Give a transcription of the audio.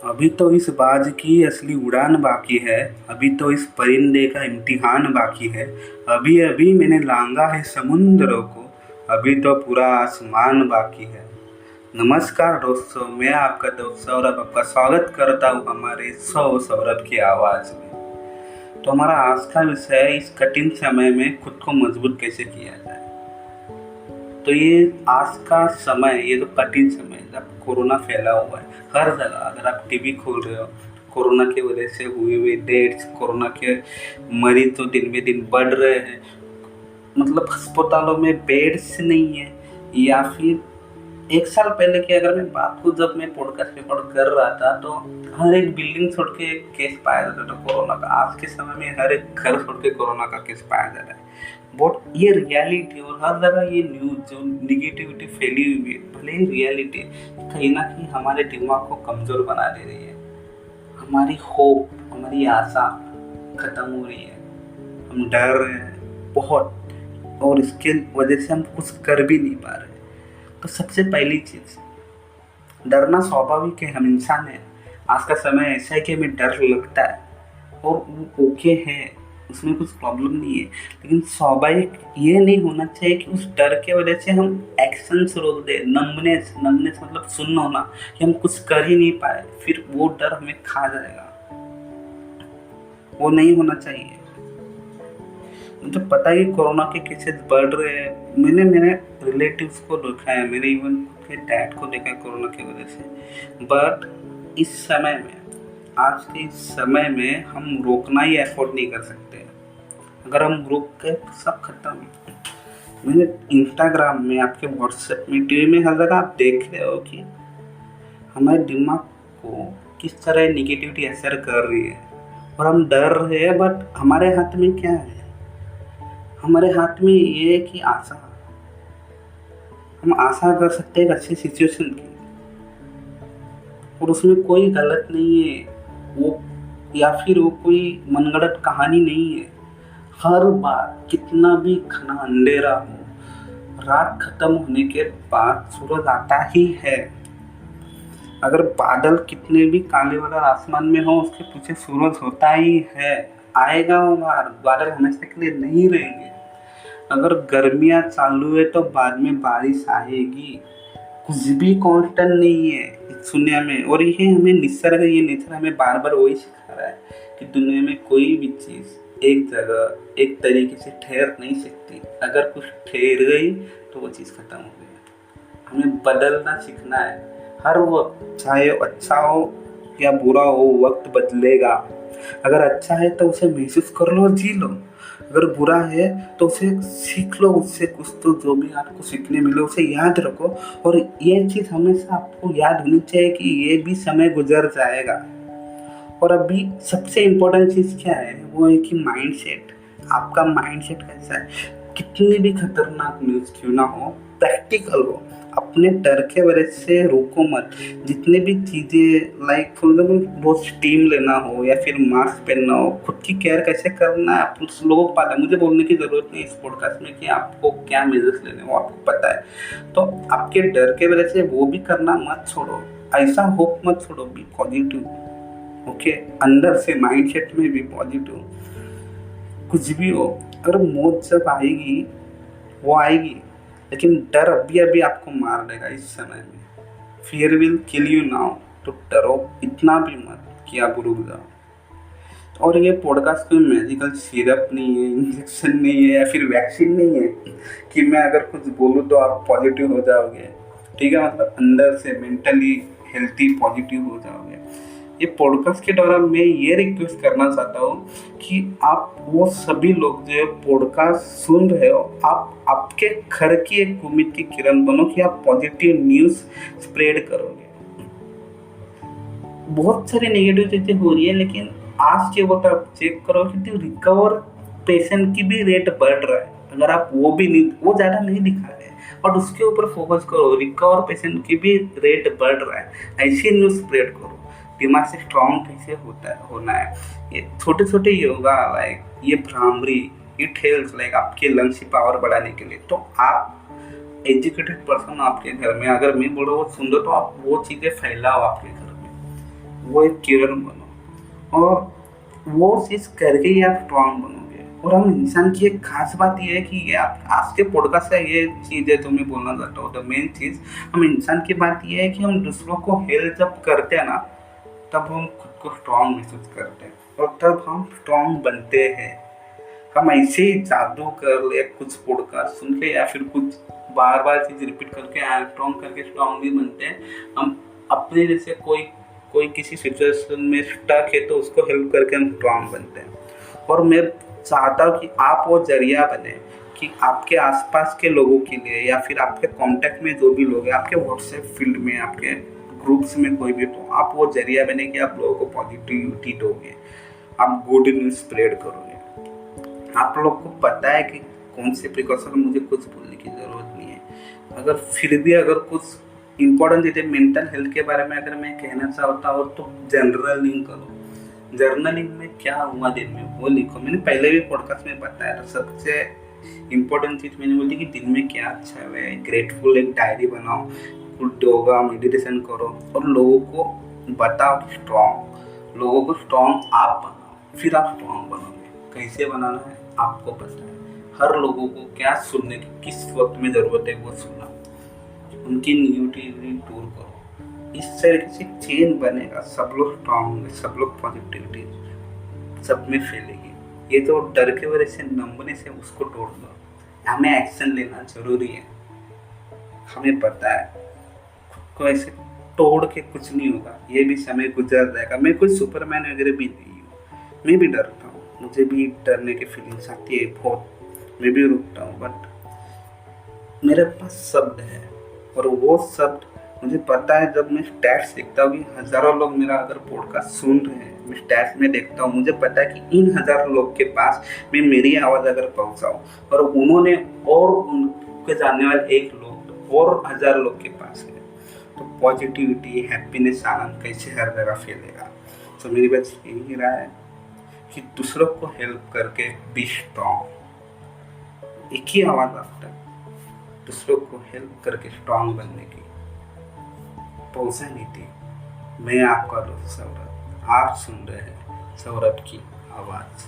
अभी तो इस बाज की असली उड़ान बाकी है। अभी तो इस परिंदे का इम्तिहान बाकी है। अभी अभी मैंने लांघा है समुद्रों को। अभी तो पूरा आसमान बाकी है। नमस्कार दोस्तों, मैं आपका दोस्त सौरभ आपका स्वागत करता हूँ हमारे सौरभ की आवाज़ में। तो हमारा आज का विषय है इस कठिन समय में खुद को मजबूत कैसे किया जाए। तो ये आज का समय, ये तो कठिन समय है जब कोरोना फैला हुआ है हर जगह। अगर आप टीवी खोल रहे हो, कोरोना की वजह से हुए डेथ्स, कोरोना के मरीज तो दिन में दिन बढ़ रहे हैं। मतलब अस्पतालों में बेड्स नहीं है। या फिर एक साल पहले की अगर मैं बात करूँ, जब मैं पॉडकास्ट रिकॉर्ड कर रहा था तो हर एक बिल्डिंग छोड़ के एक केस पाया जाता था कोरोना का। आज के समय में हर एक घर छोड़ के कोरोना का केस पाया जा रहा है। बहुत ये रियलिटी, और हर जगह ये न्यूज जो निगेटिविटी फैली हुई है, भले ही रियलिटी कहीं ना कहीं हमारे दिमाग को कमजोर बना दे रही है। हमारी होप, हमारी आशा खत्म हो रही है। हम डर रहे हैं बहुत, और इसके वजह से हम कुछ कर भी नहीं पा रहे। तो सबसे पहली चीज, डरना स्वाभाविक है, हम इंसान है। आज का समय ऐसा है कि हमें डर लगता है और वो ओके है, उसमें कुछ प्रॉब्लम नहीं है। लेकिन स्वाभाविक ये नहीं होना चाहिए कि उस डर के वजह से हम एक्शन रोक दे। नमनेस मतलब सुन्न होना, कि हम कुछ कर ही नहीं पाए, फिर वो डर हमें खा जाएगा। वो नहीं होना चाहिए। मुझे पता है कि कोरोना के केसेस बढ़ रहे हैं। मैंने मेरे रिलेटिव्स को देखा है, मेरे इवन के डैड को देखा है कोरोना की वजह से। बट इस समय में, आज के इस समय में हम रोकना ही अफोर्ड नहीं कर सकते। अगर हम रोक के तो सब खत्म। मैंने इंस्टाग्राम में, आपके व्हाट्सएप में, टीवी में, हर जगह आप देख रहे हो कि हमारे दिमाग को किस तरह निगेटिविटी असर कर रही है। और हम डर रहे हैं, बट हमारे हाथ में क्या है? हमारे हाथ में ये है कि आशा, हम आशा कर सकते हैं एक अच्छी सिचुएशन की, और उसमें कोई गलत नहीं है वो, या फिर वो कोई मनगढ़ंत कहानी नहीं है। हर बार कितना भी घना अंधेरा हो, रात खत्म होने के बाद सूरज आता ही है। अगर बादल कितने भी काले वाले आसमान में हो, उसके पीछे सूरज होता ही है। आएगा वो बादल हमेशा के लिए नहीं रहेंगे। अगर गर्मियाँ चालू है तो बाद में बारिश आएगी। कुछ भी कांस्टेंट नहीं है इस दुनिया में। और ये हमें निसर्ग, ये नेचर हमें बार बार वही सिखा रहा है कि दुनिया में कोई भी चीज़ एक जगह एक तरीके से ठहर नहीं सकती। अगर कुछ ठहर गई तो वो चीज़ खत्म हो गई। हमें बदलना सीखना है हर वक्त, चाहे अच्छा हो या बुरा हो, वक्त बदलेगा। अगर अच्छा है तो उसे महसूस कर लो, जी लो। अगर बुरा है तो उसे सीख लो, उससे कुछ तो जो भी आपको सीखने मिले उसे याद रखो। और ये चीज़ हमेशा आपको याद होनी चाहिए कि ये भी समय गुजर जाएगा। और अभी सबसे इम्पोर्टेंट चीज़ क्या है, वो है कि माइंडसेट। आपका माइंडसेट कैसा है? कितनी भी खतरनाक न्यूज़ क्यों ना हो, प्रैक्टिकल हो। अपने डर के वजह से रोको मत। जितने भी चीज़ें, लाइक फॉर एग्जाम्पल रोज स्टीम लेना हो या फिर मास्क पहनना हो, खुद की केयर कैसे करना है आप लोगों को पता है। मुझे बोलने की ज़रूरत नहीं इस पॉडकास्ट में कि आपको क्या मेजर्स लेने, वो आपको पता है। तो आपके डर के वजह से वो भी करना मत छोड़ो। ऐसा होप मत छोड़ो, बी पॉजिटिव। ओके, अंदर से माइंडसेट में भी पॉजिटिव। कुछ भी हो, अगर मौत जब आएगी वो आएगी, लेकिन डर अभी अभी आपको मार देगा इस समय में। Fear will kill you now. तो डरो इतना भी मत कि आप रुक जाओ। और ये पॉडकास्ट कोई मेडिकल सिरप नहीं है, इंजेक्शन नहीं है, या फिर वैक्सीन नहीं है कि मैं अगर कुछ बोलूँ तो आप पॉजिटिव हो जाओगे। ठीक है, मतलब अंदर से मेंटली हेल्थी पॉजिटिव हो जाओगे। ये पॉडकास्ट के द्वारा मैं ये रिक्वेस्ट करना चाहता हूँ कि आप वो सभी लोग जो पॉडकास्ट सुन रहे हो, आप आपके घर की एक उम्मीद की किरण बनो कि आप पॉजिटिव न्यूज़ स्प्रेड करोगे। बहुत सारी नेगेटिव चीज़ें हो रही है, लेकिन आज के वक्त आप चेक करो कि रिकवर पेशेंट की भी रेट बढ़ रहा है। अगर आप वो भी नहीं, वो ज़्यादा नहीं दिखा रहे और उसके ऊपर फोकस करो, रिकवर पेशेंट की भी रेट बढ़ रहा है, ऐसी न्यूज़ स्प्रेड करो। दिमाग से स्ट्रॉन्ग कैसे होना है, ये छोटे छोटे योगा, लाइक ये भ्रामरी, इट हेल्प्स लाइक आपके लंग्स की पावर बढ़ाने के लिए। तो आप एजुकेटेड पर्सन आपके घर में, अगर मैं बोल रहा हूँ सुन दो, तो आप वो चीज़ें फैलाओ आपके घर में। वो एक किरण बनो, और वो चीज़ करके ही आप स्ट्रांग बनोगे। और हम इंसान की एक खास बात ये है कि ये आप आज के पॉडकास्ट से ये चीज़ है तो मैं बोलना चाहता हूँ, द मेन चीज़ हम इंसान की बात ये है कि हम दूसरों को हेल्प जब करते हैं ना, तब हम खुद को स्ट्रांग महसूस करते हैं और तब हम स्ट्रांग बनते हैं। हम ऐसे ही जादू कर ले कुछ पॉडकास्ट सुन के या फिर कुछ बार बार चीज़ रिपीट करके स्ट्रांग करके स्ट्रांग नहीं बनते हैं। हम अपने जैसे कोई कोई किसी सिचुएशन में स्टक है तो उसको हेल्प करके हम स्ट्रांग बनते हैं। और मैं चाहता हूँ कि आप वो जरिया बने कि आपके आसपास के लोगों के लिए या फिर आपके कांटेक्ट में जो भी लोग हैं, आपके व्हाट्सएप फील्ड में, आपके ग्रुप्स में कोई भी, तो आप वो जरिया बने कि आप लोगों को पॉजिटिविटी दोगे, आप गुड न्यूज़ स्प्रेड करोगे। आप लोग को पता है कि कौन से प्रिकॉशन, मुझे कुछ बोलने की ज़रूरत नहीं है। अगर फिर भी अगर कुछ इम्पोर्टेंट चीज़ें मेंटल हेल्थ के बारे में अगर मैं कहना चाहता हूँ तो जर्नलिंग करो। जर्नलिंग में क्या हुआ दिन में वो लिखो। मैंने पहले भी पॉडकास्ट में बताया था, सबसे इम्पोर्टेंट चीज़ मैंने बोली कि दिन में क्या अच्छा हुआ है, ग्रेटफुल एक डायरी बनाओ, गुड योगा मेडिटेशन करो और लोगों को बताओ कि स्ट्रॉन्ग, लोगों को स्ट्रॉन्ग आप बनाओ, फिर आप स्ट्रॉन्ग बनोगे। कैसे बनाना है आपको पता है। हर लोगों को क्या सुनने की किस वक्त में ज़रूरत है वो सुना, उनकी निगेटिविटी दूर करो। इस तरीके से चेन बनेगा, सब लोग स्ट्रांग होंगे, सब लोग पॉजिटिविटी सब में फैलेगी। ये तो डर के वजह से नंबने से उसको तोड़ दो। हमें एक्शन लेना जरूरी है। हमें पता है खुद को ऐसे तोड़ के कुछ नहीं होगा, ये भी समय गुजर जाएगा। मैं कोई सुपरमैन वगैरह भी नहीं हूँ, मैं भी डरता हूँ, मुझे भी डरने की फीलिंग्स आती है बहुत, मैं भी रुकता हूँ, बट मेरे पास शब्द है और वो शब्द मुझे पता है। जब मैं स्टैट्स देखता हूँ कि हज़ारों लोग मेरा अगर पॉडकास्ट सुन रहे हैं, मैं स्टैट्स में देखता हूँ, मुझे पता है कि इन हज़ारों लोग के पास मैं मेरी आवाज़ अगर पहुँचाऊँ और उन्होंने और उनके जानने वाले एक लोग और 1000 लोग के पास है, तो पॉजिटिविटी, हैप्पीनेस, आनंद कैसे हर जगह फैलेगा। तो मेरी बात यही राय है कि दूसरों को हेल्प करके बी स्ट्रॉन्ग। एक ही आवाज़ आता है, दूसरों को हेल्प करके स्ट्रांग बनने की। पॉजिटिविटी। मैं आपका दोस्त सौरभ, आप सुन रहे हैं सौरभ की आवाज़।